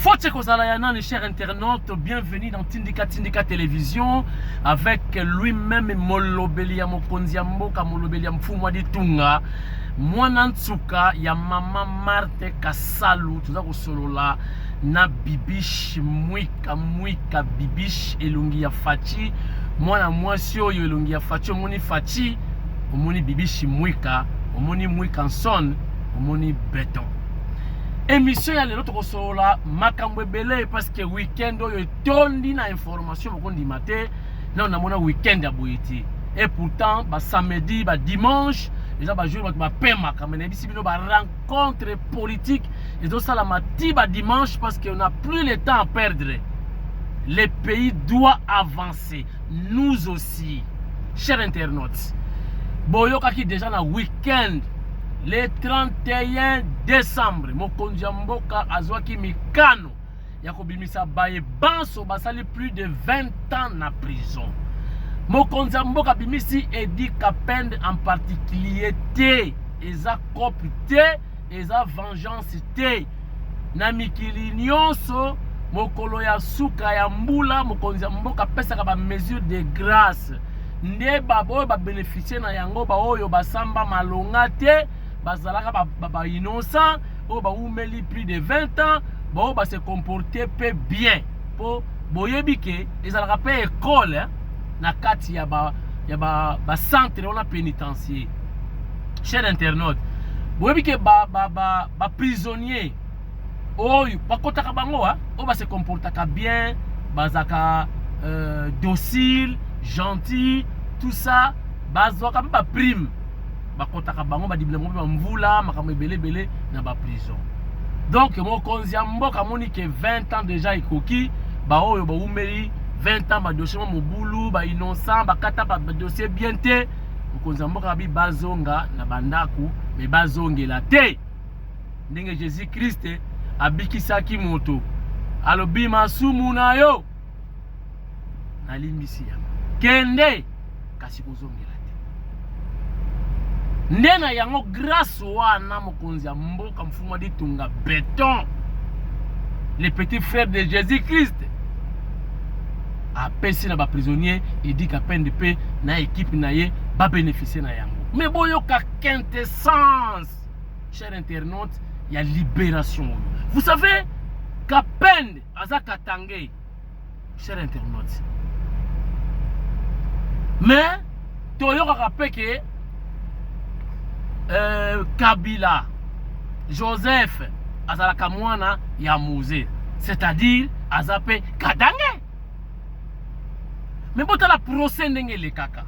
Forte Kozalayanan, chers internautes, bienvenue dans Tindika Télévision avec lui-même Molobelia Mokonzi Mboka Molobelia Mfumwa Ditunga Mwana Ntsuka ya Mama Marte Kasalu tuza kosolola na Bibish Mwika Bibish elungi ya Fachi mwana mwasi oyo elungi ya Fachi omoni Fachi omoni Bibish Mwika omoni Mwika Nson omoni Beton. Émission ya lelo tokosola makambo ebele parce que weekend oyo tondi na information bokondi matin na on a mona weekend ya boyeti et pourtant ba samedi ba dimanche les ba jour ba pema comme na bisi bino ba rencontre politique et donc ça la mati ba dimanche parce qu'on n'a plus le temps à perdre. Le pays doit avancer, nous aussi, chers internautes. Boyoka qui déjà na weekend le 31 décembre, Mokonzi Mboka azwaki mikano ya kobimisa baye banso basali plus de 20 ans na prison. Mokonzi Mboka bimisi Edi Kapende en particulier te, eza copte te, eza vengeance te. Na mikili nyonso mokolo ya suka ya mbula Mokonzi Mboka pesaka ba mesure de grâce. Nde babo ba bénéficier na yango ba oyo basamba malonga te. Bazalaka ba innocent ou ba oumeli plus de 20 ans ba se comporter peu bien pour boyebike ezalaka pe école na kati ya ba centre on a pénitencier. Cher internaute boyebike ba prisonnier oyo bakotaka bango o ba se comportaka bien bazaka docile gentil tout ça bazwaka ba prime bakotaka bango badibila mo mvula makambo ebele na ba prison. Donc Mokonzi Mboka moni que 20 ans déjà ikoki ba oyo ba umeli 20 ans ba dossier mobulu ba innocent ba kata ba dossier bien te Mokonzi Mboka bi bazonga na bandaku me bazongela te ndenge Jésus Christ abikisaki moto alobi masumu na yo nalimbisi ya kende kasi kozongela Ndena yango grâce wana Mokonzi Mboka Mfumwa Ditunga Beton, le petit frère de Jésus-Christ, a pesé na ba prisonnier Edi Kapende pe na équipe na ye ba bénéficier na yango. Mais boyoka quintessence, cher internaute, il y a libération. Vous savez Kapende azaka tangé, cher internaute. Mais toyoka kapeke Kabila, Joseph, azalaka mwana ya Mouzé, c'est-à-dire azape Kadange. Mais bota la procès ndenge le kaka.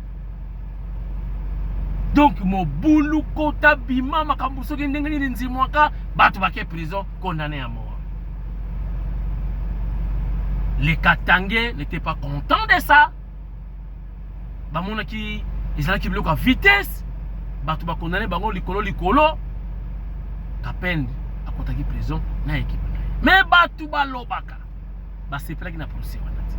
Donc mo boulou kota bima makambo soki ndenge ni nzimwaka batu bake prison condamné à mort. Les Katangais n'étaient pas contents de ça. Bamona ki ezalaki biloko à vitesse. Batu ba condamné bango likolo Kapende akotaki prison na équipe mais batu ba lobaka ba sepelaki na procès wana te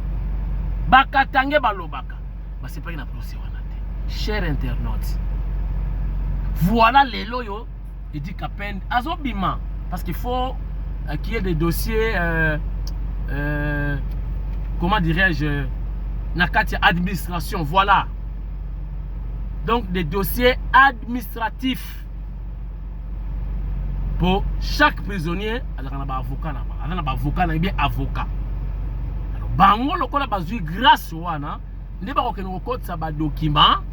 ba Katange ba lobaka ba sepelaki na procès wana te. Cher internaute, voilà lelo yo Edi Kapende azobima parce qu'il faut qu'il y ait des dossiers comment dirais-je na kati administration, voilà. Donc des dossiers administratifs pour chaque prisonnier. Alors on a avocat là, on a avocat là, bien avocat. Alors bango lokola bazui grâce wana, ne ba ko code ça ba document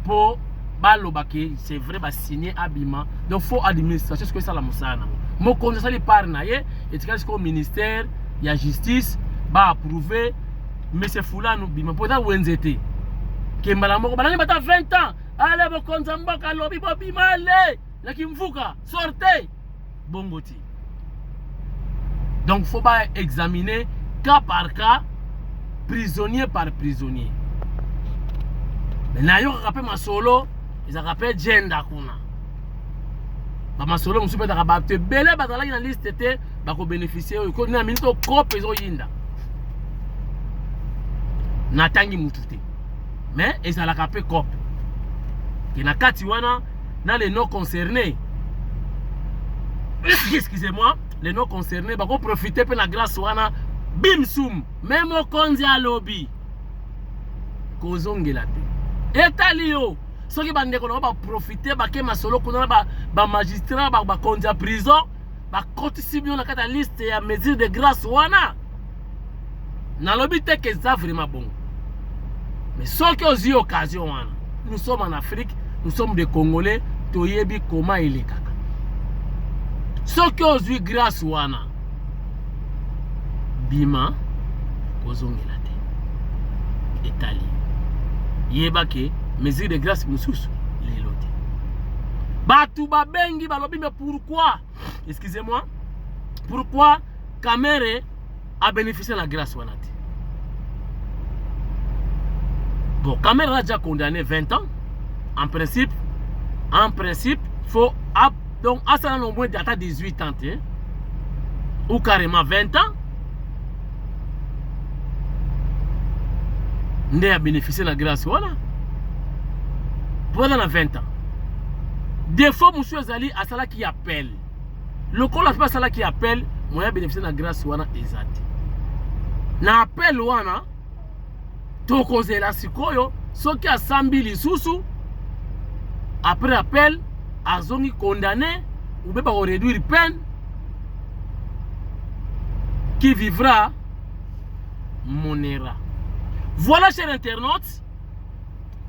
pour balobake c'est vrai ba signer abima. Donc faut administration ce que ça la musana. Mo konza sali par na ye et tikali ko ministère ya justice ba approuver monsieur Fulano bima pour da wenzete. Kembala moko banani bata 20 ans. Allez Mokonzi Mboka lobi bobi male. Laki mvuka sortez. Bongoti. Donc faut pas examiner cas par cas, prisonnier par prisonnier. Mais na yo rappelle ma solo, ils a rappelé gender kuna. Ba ma solo musu beta ba te belé bazala na liste te ba ko bénéficier ko na minito copé zo yinda. Na tangi mutute. Mais ils ont la capé cop. Qui n'a qu'à wana dans les non concernés. Excusez-moi, les non concernés bako profiter pe la grâce wana bim sum même okonzi a lobby kozongela te etali yo soki bandeko na ba profiter bake masolo kuna ba magistrat ba konzi a prison ba kotisi bien na kata liste ya mesure de grâce wana na lobby te que ça vraiment bon mais soki ozi occasion wana nous sommes en Afrique nous sommes des Congolais toyebi comment il est kaka soki ozwi grâce wana bima kozongela te etali yeba ke mesure de grâce mususu lelo te batu babengi balobi mais pourquoi excusez-moi pourquoi Kamere a bénéficié de la grâce wana te bon Kamere a déjà condamné 20 ans en principe faut donc à ça au moins d'atteindre 18 ans hein? Ou carrément 20 ans nde a bénéficié de la grâce voilà pendant 20 ans des fois monsieur Zali à cela qui appelle le col a pas cela qui appelle moi a bénéficié de la grâce wana exact na appel wana to kozela sikoyo soki a 100 000 lisusu après appel azongi condamné ou bien réduire peine qui vivra monera. Voilà, chers internautes,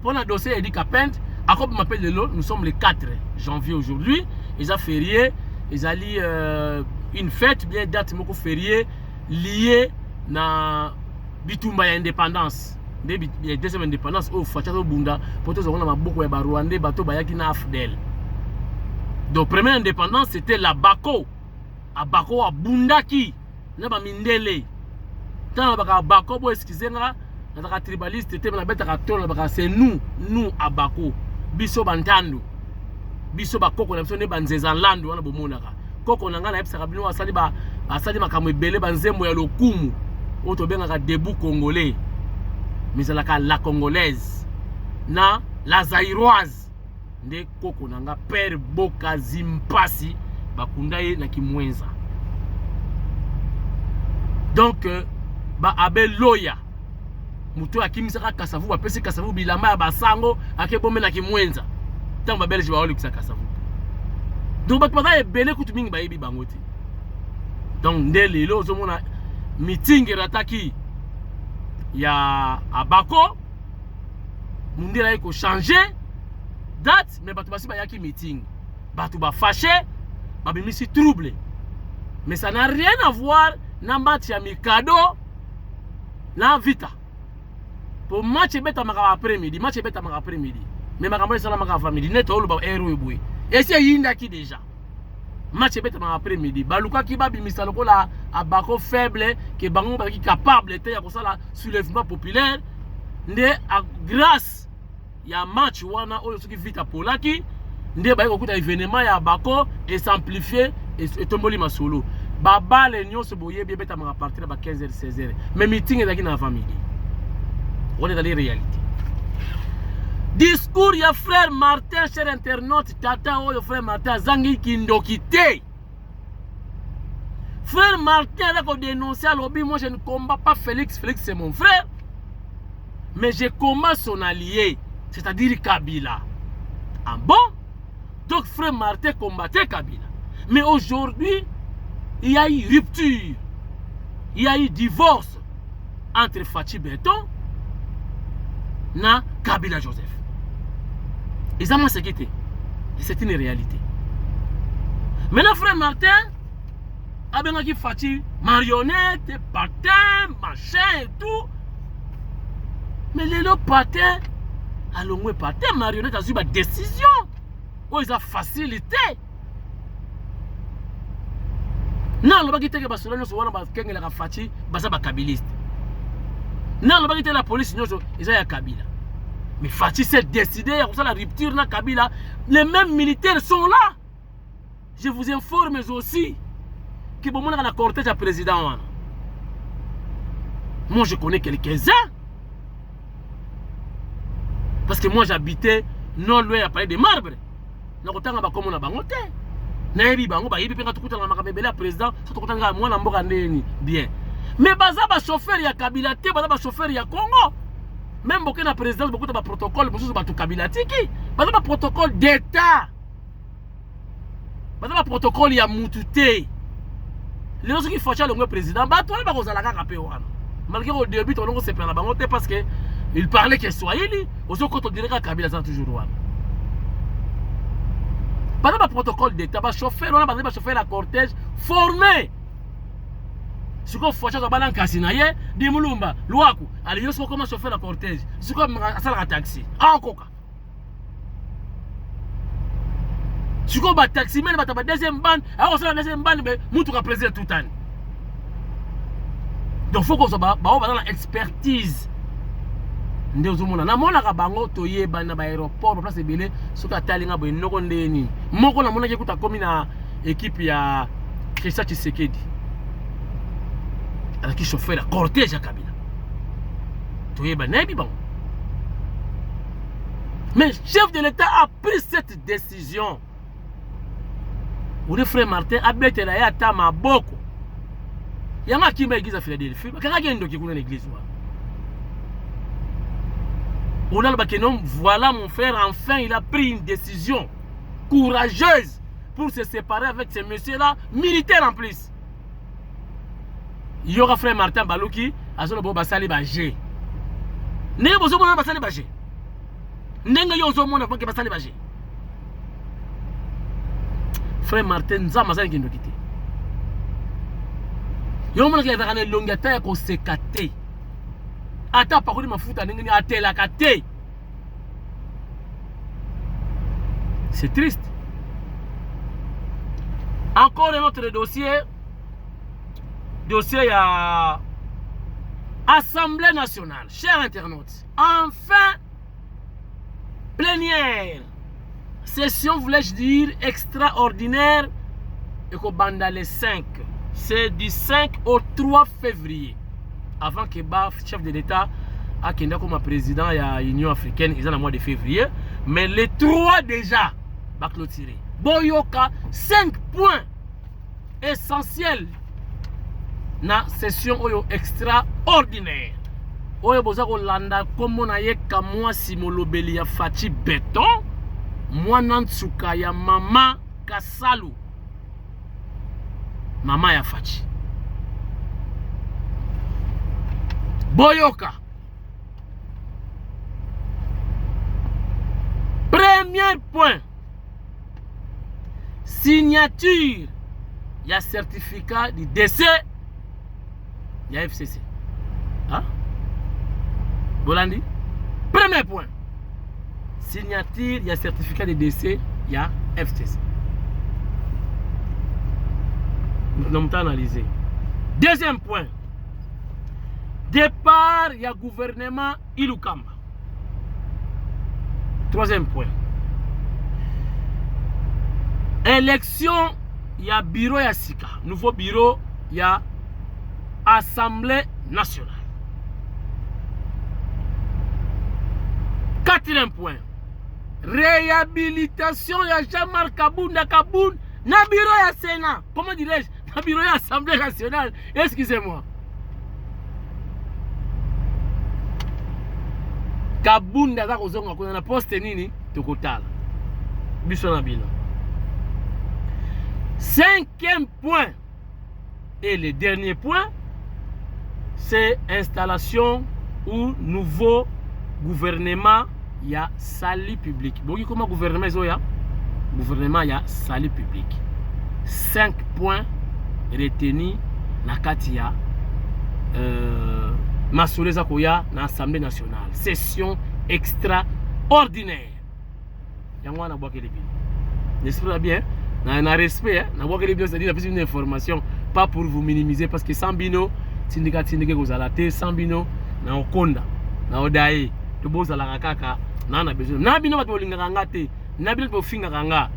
pour le dossier Edi Kapent, à quoi m'appelle de l'eau, nous sommes le 4 janvier aujourd'hui, ils ont férié, ils ont une fête, bien date moko férié liée na bitumba ya indépendance. Deuxième indépendance au Fachato Bunda, pour tous on a beaucoup de Rwandais, bateau bayaki na Afdel. Donc première indépendance c'était la Bako. A Bako a Bundaki, na ba Mindele. Tant ba Bako bo excusez-moi, na tribaliste c'était na beta ka tolo ba c'est nous à Bako. Biso bantandu. Biso bakoko na biso ne banzeza landu wana bomonaka. Koko na ngana epsa kabino asali makambo ebele banzembo ya lokumu. Oto benga debout congolais. Mais la congolaise na la zairoise nde koko nanga père Boka Zimpasi bakunda ye na kimwenza donc ba abel loya muto akimisaka kasavu ba pesi kasavu bilamba ya basango akebome na kimwenza tango ba belge ba oli kusaka kasavu donc ba pata ebele kutu mingi ba yebi bango te donc nde lelo ozomona meeting rataki ya Abako mundira iko changer date mais batu basi ba yaki meeting batu ba fâché ba bimisi trouble mais ça n'a rien à voir na match ya Mikado na Vita pour match beta maka après-midi mais makambo sala maka avant-midi neto lu ba héros eboué et c'est yinda ki déjà match beta maka après-midi baluka ki ba bimisa lokola Abako faible que bango ba ki capable te ya kosala soulèvement populaire nde a grâce ya match wana oyo soki Vita polaki nde ba ko kuta événement ya Abako et s'amplifier et tomboli masolo baba le nyonso boye bien beta maka partir ba 15h 16h mais meeting ezaki na avant-midi on est dans les réalités discours ya frère Martin cher internaute tata oyo frère Martin zangi kindokité. Frère Martin a dénoncé à l'objet, moi je ne combats pas Félix, Félix c'est mon frère, mais je combats son allié, c'est-à-dire Kabila. Ah bon? Donc frère Martin combattait Kabila. Mais aujourd'hui, il y a eu rupture, il y a eu divorce entre Fachi Beton et Kabila Joseph. Et ça m'a séquité. Et c'est une réalité. Maintenant frère Martin, Abenaki Fachi, marionnette, patin, machin et tout. Mais les patins, allons patin, marionnette a eu ma décision. Oh, ils ont facilité. Non, le bagité que Barcelone soit dans Kengela la Fachi, basa ba kabiliste. Non, le bagité la police ils ont Kabila. Mais Fachi s'est décidé à ça la rupture dans Kabila. Les mêmes militaires sont là. Je vous informe aussi que bon mon la cortège à président. Moi je connais quelques-uns. Parce que moi j'habitais non loin à Palais des Marbres. Na kotanga ba comme on a bangoté. nayebi bango bayebi mpe nga tokutana makambo ebele ya président so tokutanga mwana mboka ndeni bien mais baza bachauffeur ya Kabila te baza bachauffeur ya Congo même boke na présidence bokuta baprotocole mosusu bato Kabila tiki baza baprotocole d'état baza baprotocole ya mutu te lelo soki facha longo président bato wana bakozala kaka mpe wana malgré au début tolongo sepela na bango te parce que il parlait que Swahili ozokoto direka Kabila za toujours wana baza baprotocole d'état bachauffeur wana baza bachauffeur ya cortège formé siko facha za bana nkasi na ye di mulumba luaku ali yoso koma chauffeur la cortège siko asala ka taxi akoka siko ba taxi men ba ta deuxième bande ako sala deuxième bande be mutu ka président tout temps donc faut que ça ba dans la expertise nde ozomona na mona ka bango toyeba na ba aéroport ba place ebele soka talinga bo noko ndeni moko na mona ke kuta komi na équipe ya Christian Tshisekedi alors qui chauffeur la cortège à Kabila. Tu es banébé bon. Mais le chef de l'État a pris cette décision. Ou le frère Martin a bêté la yata ma boko. Yama qui m'a église à Philadelphie. Quand il y a une qui est l'église. On a le bakenom, voilà mon frère, enfin il a pris une décision courageuse pour se séparer avec ces messieurs-là, militaires en plus. Il y aura frère Martin Balouki, à son bon basali bagé. N'est pas au basali bagé. N'est pas au monde avant que basali bagé. Frère Martin, Zamazan qui nous quitte. Yo mona ke zakane longata ya ko sekate. Ata pakuli mafuta ndenge ni atela kate. C'est triste. Encore un autre dossier à Assemblée nationale. Chers internautes, enfin, plénière, session, voulais-je dire, extraordinaire, et qu'au banda les 5. C'est du 5 au 3 février. Avant que le chef de l'État a Kenda comme président de l'Union africaine, ils ont le mois de février. Mais les 3 déjà, va clôturer. Boyoka, 5 points essentiels. Na session oyo extraordinaire oyo boza kolanda kombo na ye kamwa simolobeli ya Fachi Beton mwana ntsuka ya mama Kasalu mama ya Fachi boyoka premier point signature ya certificat du décès il y a FCC. Hein? Bolandi? Premier point. Signature, il y a certificat de décès, il y a FCC. Nous avons analysé. Deuxième point. Départ, il y a gouvernement Ilukamba. Troisième point. Élection, il y a bureau Yassika. Nouveau bureau, il y a Assemblée nationale. Quatrième point. Réhabilitation de Jean-Marc Kabunda Kaboun na bureau ya Sénat. Comment dirais-je? Na bureau ya Assemblée nationale. Excusez-moi. Kabunda za kozonga kuna na poste nini tokotala. Biso na bino. Cinquième point. Et le dernier point, c'est installation ou nouveau gouvernement, il y a salut public. Bon, comment gouvernement il y a? Gouvernement, il y a salut public. 5 points retenus na Katia Masoleza Koya na Assemblée nationale. Session extraordinaire. Yango na boire les billes. N'est-ce pas bien? Na respect, na boire les billes, c'est-à-dire une information, pas pour vous minimiser, parce que sans bino, syndicat gozalate, sans bino, na okonda, na odaye, to boza la kaka, na na besoin. Na bino ba to linga ngate, na bino to finga nga.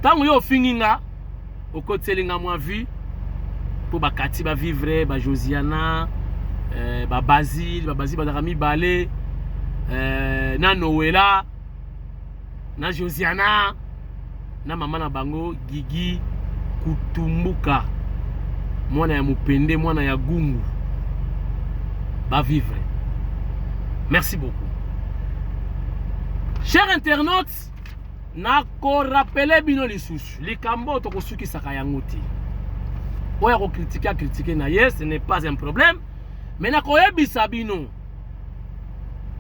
Tango yo finginga, okotselinga mwa vie pour ba kati ba vivre, ba Josiana, ba Basile, ba Rami Balé, na Noëlla, na Josiana, na mama na bango Gigi Kutumbuka mwana ya Mupende mwana ya Gungu va vivre. Merci beaucoup. Chers internautes, na ko rappeler bino lisusu likambo to kosuki saka yango te. Oya ko critiquer na yes, ce n'est pas un problème, mais na ko yebisa bino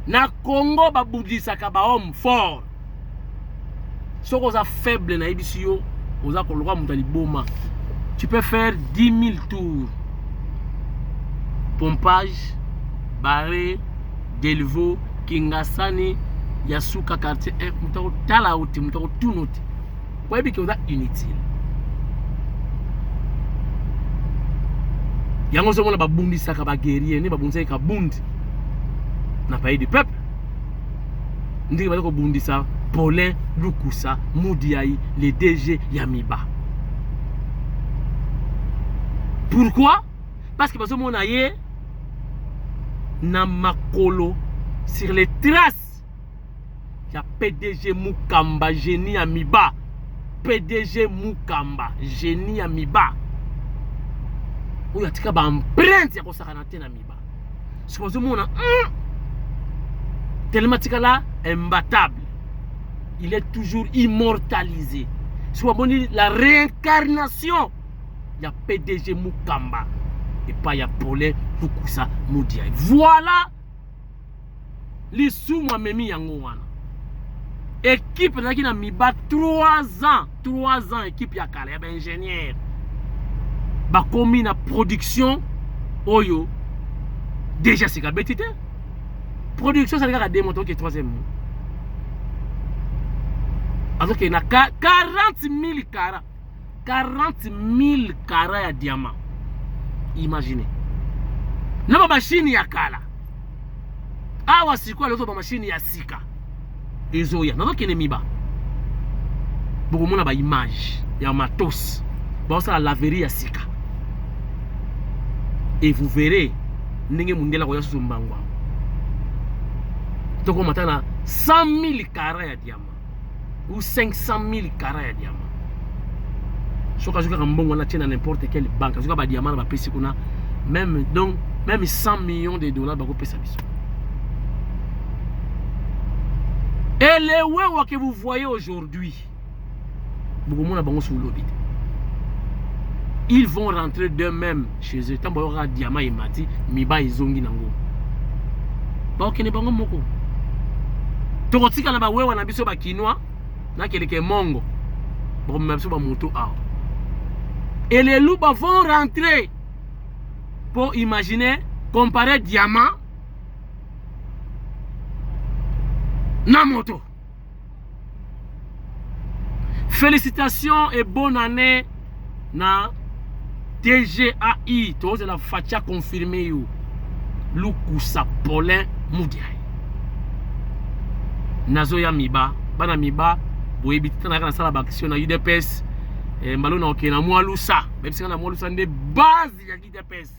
na Congo babudisaka ba homme fort. Soko za faible na yebisi yo oza ko lokwa mutu liboma. Tu peux faire 10 000 tours. Pompage, Barré, Delvaux, Kingasani, Yasuka quartier, mutako tala uti, mutako tunuti. Kwa hivi kioza inutile. Yango zo mona babundi saka ba guerrier, ni babundi saka bundi. Na pays du peuple. Ndiki batako bundi sa Paulin Lukusa, Moudiaï, les DG Yamiba. Pourquoi? Parce que mon aïe na makolo sur les traces. Il y a PDG Mukamba, génie Amiba. PDG Mukamba, génie Amiba. Où y a tika ba empreinte ya ko sakanate na Amiba. Supposons mon tellement tika là imbattable. Il est toujours immortalisé. Soit bon la réincarnation. Il y a PDG Mukamba et pas il y a Paulin Lukusa Moudiaï. Voilà les sous-moi memi yango wana. Équipe qui na miba 3 ans équipe ya kala ya ingénieur. Ba komi na production oyo déjà c'est kabetité. Production ça regarde démonter que 3e mois. Alors qu'il y a 40 000 carats. 40 000 carats ya diamant. Imaginez. Na machine ya kala. Awa sikwa loto ba machine ya sika. Ezoya. Na donc enemiba. Beaucoup mona ba image ya matos. Ba ça la laverie ya sika. Et vous verrez ndenge mundela ko yasu mbangwa. Donc on matana 100 000 carats ya diamant ou 500 000 carats ya diamant. Si on a n'importe quelle banque, si on a diamant, même 100 millions de dollars, et les wewa que vous voyez aujourd'hui, ils vont rentrer d'eux-mêmes chez eux. Tant qu'il y a diamant et mati, miba izongi nango. Ba okene bango moko. Tokotika na ba wewa na biso ba kinwa, na keleke mongo. Ba mabso ba moto a. Et les loups vont rentrer pour imaginer, comparer diamant na moto. Félicitations et bonne année na DGAI. Tous la fatia confirmé you. Lukusa Paulin Moudiaï. Nazoya Miba, bana Miba, boyebiti na kana sala baction na UDPS. Mbalo na okena mwalusa même si na mwalusa nde base ya UDPS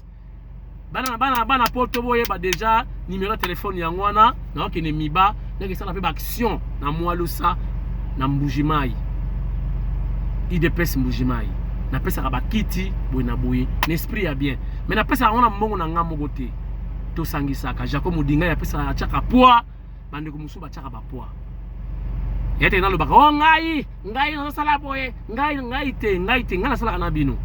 bana poto boye ba déjà numéro de téléphone ya ngwana na okene miba na kesala pe ba action na mwalusa na Mbujimai UDPS Mbujimai na pesa ka bakiti boye na boye l'esprit ya bien mais na pesa ngona mbongo na ngamo gote to sangisaka Jacob Mudinga ya pesa achaka poa bande ko musuba achaka ba poa. Yete na lobaka oh ngai na sala boye ngai te ngana sala kana bino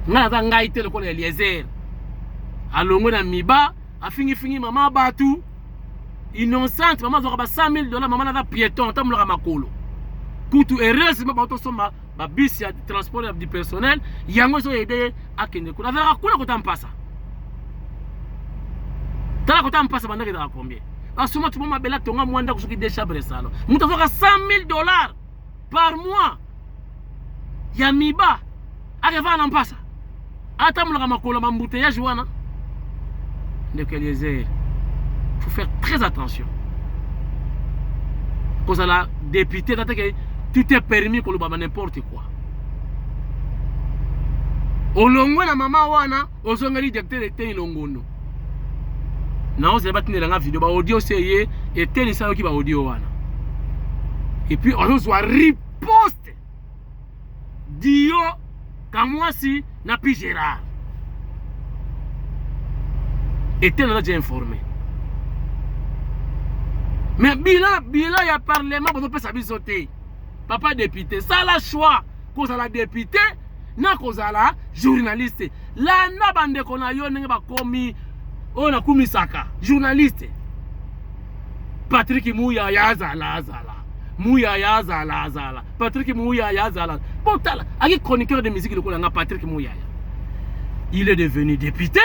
ngana za ngai te lokolo Eliezer alongo na miba afingi mama batu innocente mama zoka ba $100,000 mama na za piéton tamloka makolo kutu heureusement ba to soma ba bus ya transport du personnel yango zo aider akende kuna za kuna kotampasa tala kotampasa bandaki za combien. Asuma tu mama bela tonga mwanda kusuki desha bresalo. Mutu azoka $100,000 par mois. Ya miba. Akeva na mpasa. Ata mulaka makolo mambouteillage wana. Ndeko Eliezer. Faut faire très attention. Cause la député date que tout est permis ko lobama n'importe quoi. Olongwe na mama wana ozongeli directeur de Longondo. Non, c'est pas tenir la vidéo, audio c'est et tenir ça qui va audio wana. Et puis on soit rip poste Dio Kamwasi na pi Gérard était déjà informé. Mais bilan il a parlement pour pas s'abisoter. Papa député, ça la choix cause la député na cause la journaliste. La na bande kona yo nenge ba komi ona kumisaka journaliste. Patrick Mouya yazala azala. Mouya yazala azala. Patrick Mouya yazala. Bon tala, aki chroniqueur de musique le kolanga Patrick Mouya. Il est devenu député.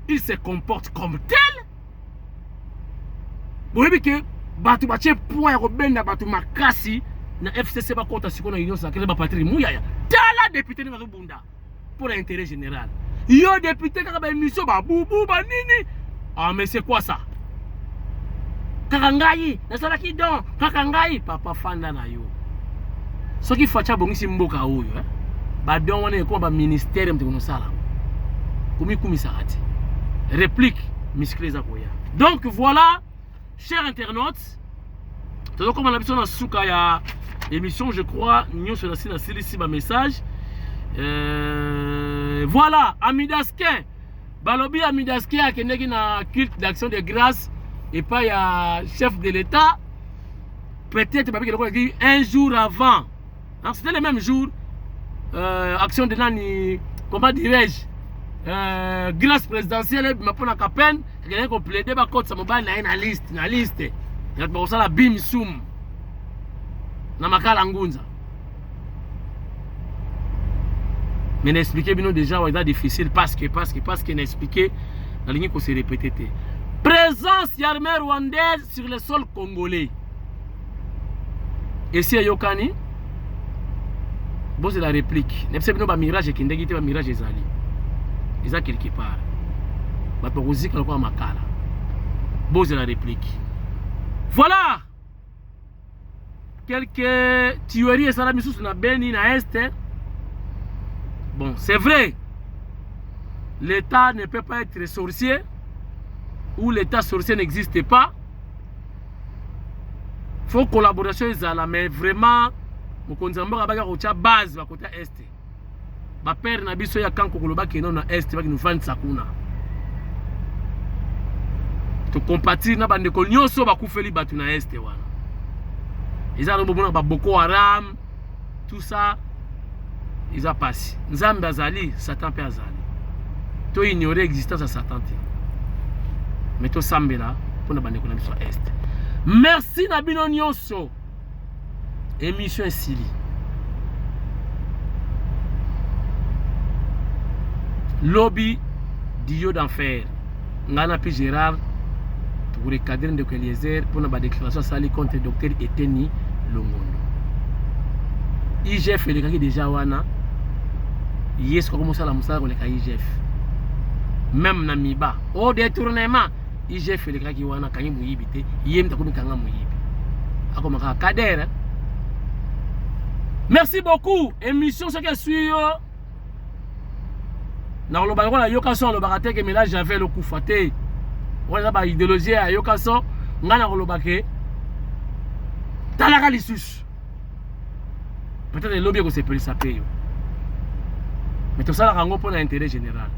Il se comporte comme tel. Vous voyez que batu bache point ya kobenda batu makasi na FCC ba kota sikona union sacrée ba Patrick Mouya. Tala député na bunda pour l'intérêt général. Yo député kaka ba émission ba boubou ba nini. Ah mais c'est quoi ça? Kakangai, nasala ki don, kakangai papa fanda na yo. Soki facha bongisi mboka oyo ba don wana ko ba ministère mtikono sala. Kumi sarati. Réplique musclé za koya. Donc voilà, chers internautes, tout comme on a besoin de souka ya émission, je crois, nous sur la série ici ma message. Voilà, Amidaskin, Balobi Amidaskin a kenegi na culte d'action de grâce et pas ya chef de l'État. Peut-être un jour avant. C'était le même jour. Action de nani, comment dirais-je? Grâce présidentielle, ma pona kapen, quelqu'un qui plaidé ba code sa mobile na liste, ya ba osala bim sum na makala ngunza. Mais n'expliquer bino déjà ouais difficile parce que n'expliquer la ligne qu'on s'est répété. Présence d'armée rwandaise sur le sol congolais. Et si Yokani, bon c'est la réplique. N'est-ce pas ba mirage qui ndegite ba mirage ezali. Ils ont quelque part. Batokozi kaloko makala. Bose la réplique. Voilà. Quelques tueries et salami sous na Beni na Est. Bon, c'est vrai. L'État ne peut pas être sorcier ou l'État sorcier n'existe pas. Faut collaboration ezala mais vraiment mokonzamba ka baka base ba côté Est. Ba père na biso ya kanko koloba ke non na Est ba ki nous vendre sakuna. To compatir na bande ko nyonso ba kufeli batu na Est wana. Ils ont ba Boko Haram tout ça ils ont passé. Nzambe azali, Satan pe azali. To ignorer l'existence de Satan. Mais to sambela pour na bande ko na biso Est. Merci na bino nyonso. Émission Sili. Lobby Dio d'enfer. Ngana pi Gérard pour le cadre de Eliezer pour la déclaration sali contre docteur Eteni Longondo. IGF le déjà wana. Yes ko commencer la musala ko le IGF. Même na miba. Au détournement IGF le kaki wana kanyi muyibite yem ta ko mikanga muyibi. Akomaka cadre. Merci beaucoup. Émission ce qui suit na lo ba la yokaso lo ba que mais là j'avais le coup faté. Voilà ba idéologie à yokaso ngana ko lo ba ke talaka lisusu. Peut-être le lobby ko se peut saper yo. Mais tout ça la rango pour l'intérêt général.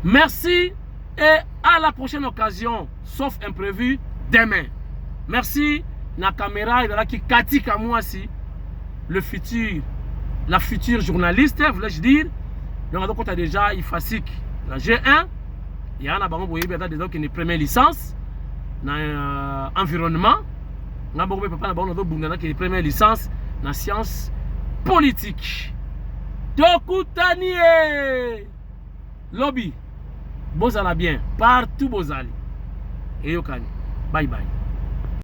Merci et à la prochaine occasion sauf imprévu demain. Merci na caméra et là qui katika moi si le futur la future journaliste voulais-je dire. Donc, on a déjà IFASIC, la G1, il y a des qui ont une première licence dans l'environnement. Il y a une première licence dans la science politique. Tokutanie lobby, bozala bien, partout bozali. Et yokani, bye bye.